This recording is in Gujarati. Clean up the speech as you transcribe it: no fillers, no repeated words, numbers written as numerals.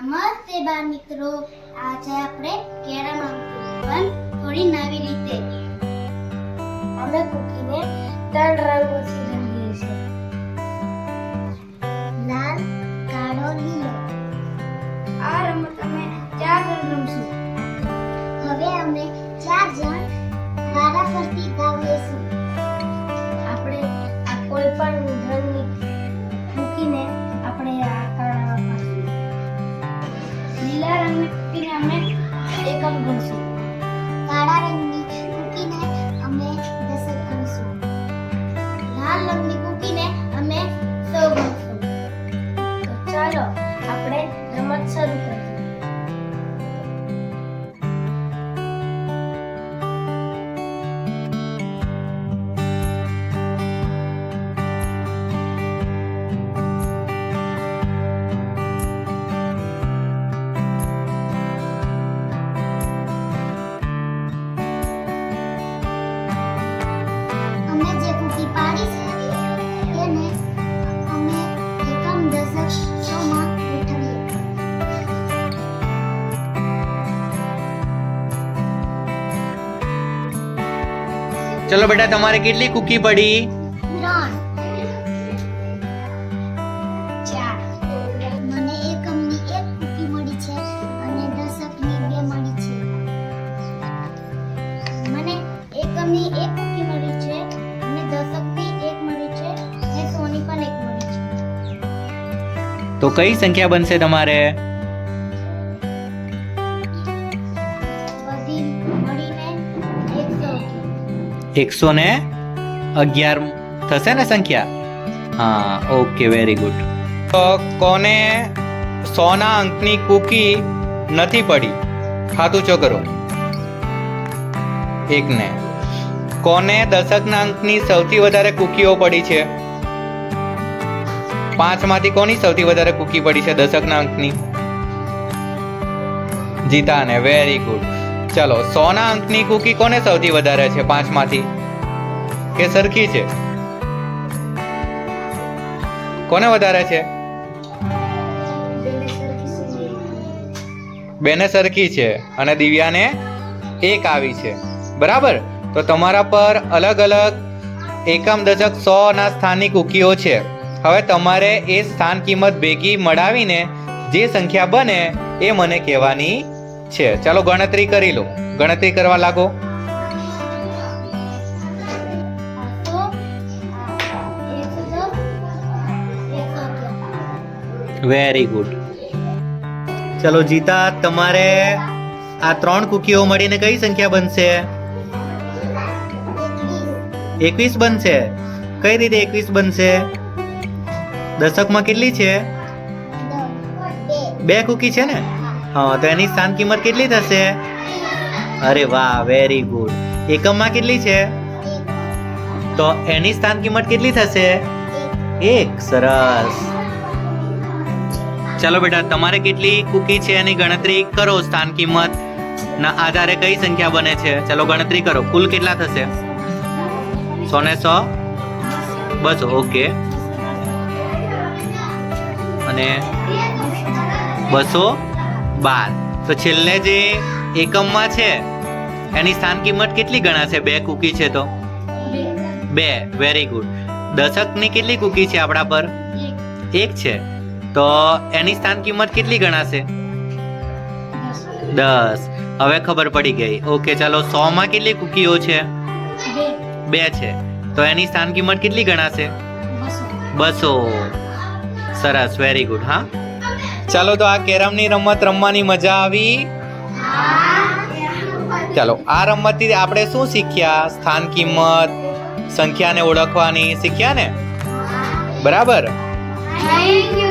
નમસ્તે બાળ મિત્રો, આજે આપણે કેરમ રમશું પણ થોડી નવી રીતે. અમે કૂકીને 3 રંગોથી રમીએ છીએ: લાલ, કાળો, લીલો. આ રમત અમે 4 જણ રમશું. હવે અમે 4 જણ વારાફરતી ભાગ લેશું. આપણે આ કોઈ પણ રંગની મૂકીને આપણે આ કાળા પાડશું. લીલા રંગની કૂકીને અમે એકમ ગણશું. કાળા રંગની કૂકીને અમે દશક ગણશું. લાલ રંગની કૂકીને અમે 100 ગણશું. તો ચાલો આપણે રમત શરૂ કરીએ. અમે જે કૂકી પાડી છે એને અમે એકમ દશક 100 માં ગોઠવીએ. ચલો બેટા, તમારે કેટલી કૂકી પડી? 3 4. મને એકમની 1 કૂકી મળી છે અને દશકની 2 મળી છે. મને એકમની 1 કૂકી મળી છે અને દશકની 1 મળી છે અને 100 ની પણ 1 મળી છે. તો કઈ સંખ્યા બનશે તમારે? બધી મળીને 111 થશે ને સંખ્યા? હા, ઓકે, વેરી ગુડ. તો કોને 100 ના અંકની કૂકી નથી પડી? ખાતું ચો કરો. એકને. કોને દશકના અંકની સૌથી વધારે કૂકીઓ પડી છે? 5 માંથી કોની સૌથી વધારે કૂકી પડી છે દશકના અંકની? જીતાને, વેરી ગુડ. ચલો, 100 ના અંકની કૂકી કોને સૌથી વધારે છે 5 માંથી? કે સરખી છે? કોને વધારે છે? બેને સરખી છે અને દિવ્યાને 1 આવી છે. બરાબર. તો તમારા પર અલગ અલગ એકમ દશક 100 ના સ્થાનની કૂકીઓ છે. હવે તમારે એ સ્થાન કિંમત ભેગી મળાવીને જે સંખ્યા બને એ મને કહેવાની છે. ચાલો ગણતરી કરી લો. ગણતરી કરવા લાગો. Very good. ચલો જીતા, તમારે આ 3 કૂકીઓ મળીને કઈ સંખ્યા બનશે? 21 બનશે. કઈ રીતે 21 બનશે? દશકમાં કેટલી છે? 2 કૂકી છે ને? હા, તો એની સ્થાન કિંમત કેટલી થશે? અરે વાહ, વેરી ગુડ. એકમમાં કેટલી છે? તો એની સ્થાન કિંમત કેટલી થશે? 1. સરસ. ચાલો બેટા, તમારે કેટલી કૂકી છે એની ગણતરી કરો. સ્થાન કિંમત ના આધારે કઈ સંખ્યા બને છે? ચાલો ગણતરી કરો. કુલ કેટલા થશે? 100 ને 100 200. ઓકે. અને 212. તો છેલ્લે જે એકમમાં છે એની સ્થાન કિંમત કેટલી ગણાશે? 2 કૂકી છે તો 2. Very good. દશકની કેટલી કૂકી છે આપણા પર? 1 છે. તો એની સ્થાન કિંમત કેટલી ગણાશે? 10. હવે ખબર પડી ગઈ. ઓકે, ચાલો 100 માં કેટલી કૂકીઓ છે? 2 છે. તો એની સ્થાન કિંમત કેટલી ગણાશે? 200. સરસ, વેરી ગુડ. હા, ચાલો, તો આ કેરમની રમત રમવાની મજા આવી? ચાલો, આ રમતથી આપણે શું શીખ્યા? સ્થાન કિંમત, સંખ્યાને ઓળખવાની શીખ્યા ને? બરાબર. Thank you.